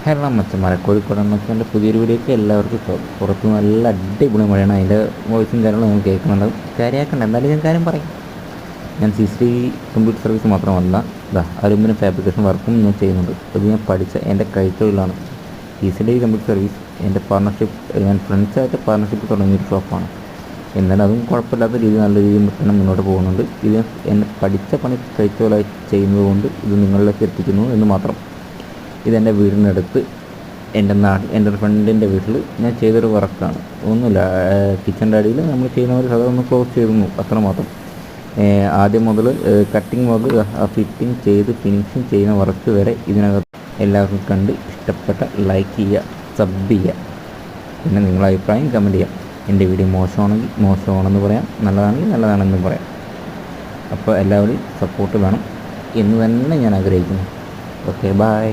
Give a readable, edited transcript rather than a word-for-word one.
Hello മച്ചന്മാരെ, കോഴിക്കോട് അമ്മച്ചൻ്റെ പുതിയൊരു വീഡിയോയ്ക്ക് എല്ലാവർക്കും സ്വാഗതം. പുറത്ത് നല്ല അടിപൊളി മഴയാണ്. അതിൻ്റെ വോയിസും കാര്യങ്ങളും നിങ്ങൾ കേൾക്കുന്നുണ്ടാവും. കാര്യമാക്കണ്ട, എന്തായാലും ഞാൻ കാര്യം പറയും. ഞാൻ CCTV കമ്പ്യൂട്ടർ സർവീസ് മാത്രമല്ല, അലുമിനിയം ഫാബ്രിക്കേഷൻ വർക്കും ഞാൻ ചെയ്യുന്നുണ്ട്. അത് ഞാൻ പഠിച്ച എൻ്റെ കൈത്തൊഴിലാണ്. CCTV കമ്പ്യൂട്ടർ സർവീസ് എൻ്റെ ഞാൻ ഫ്രണ്ട്സായിട്ട് പാർട്ണർഷിപ്പ് തുടങ്ങിയൊരു ഷോപ്പാണ്. എന്നാലും അതും കുഴപ്പമില്ലാത്ത രീതിയിൽ നല്ല രീതിയിൽ തന്നെ മുന്നോട്ട് പോകുന്നുണ്ട്. ഇത് എന്നെ പഠിച്ച പണി കൈത്തൊഴിലായി ചെയ്യുന്നത് കൊണ്ട് ഇത് നിങ്ങളിലേക്ക് എത്തിക്കുന്നു എന്ന് മാത്രം. ഇതെൻ്റെ വീടിനടുത്ത് എൻ്റെ ഒരു ഫ്രണ്ടിൻ്റെ വീട്ടിൽ ഞാൻ ചെയ്തൊരു വർക്കാണ്. ഒന്നുമില്ല, കിച്ചൻ്റെ അടിയിൽ നമ്മൾ ചെയ്യുന്ന ഒരു സാധനം ഒന്ന് ക്ലോസ് ചെയ്തു, അത്രമാത്രം. ആദ്യം മുതൽ കട്ടിങ് മുതൽ ഫിറ്റിങ് ചെയ്ത് ഫിനിഷിങ് ചെയ്യുന്ന വർക്ക് വരെ ഇതിനകത്ത് എല്ലാവർക്കും കണ്ട് ഇഷ്ടപ്പെട്ട ലൈക്ക് ചെയ്യുക, സബ് ചെയ്യുക, പിന്നെ നിങ്ങളുടെ അഭിപ്രായം കമൻറ്റ് ചെയ്യാം. എൻ്റെ വീഡിയോ മോശമാണെങ്കിൽ മോശമാണെന്ന് പറയാം, നല്ലതാണെങ്കിൽ നല്ലതാണെന്ന് പറയാം. അപ്പോൾ എല്ലാവരും സപ്പോർട്ട് വേണം എന്ന് തന്നെ ഞാൻ ആഗ്രഹിക്കുന്നു. Okay, by.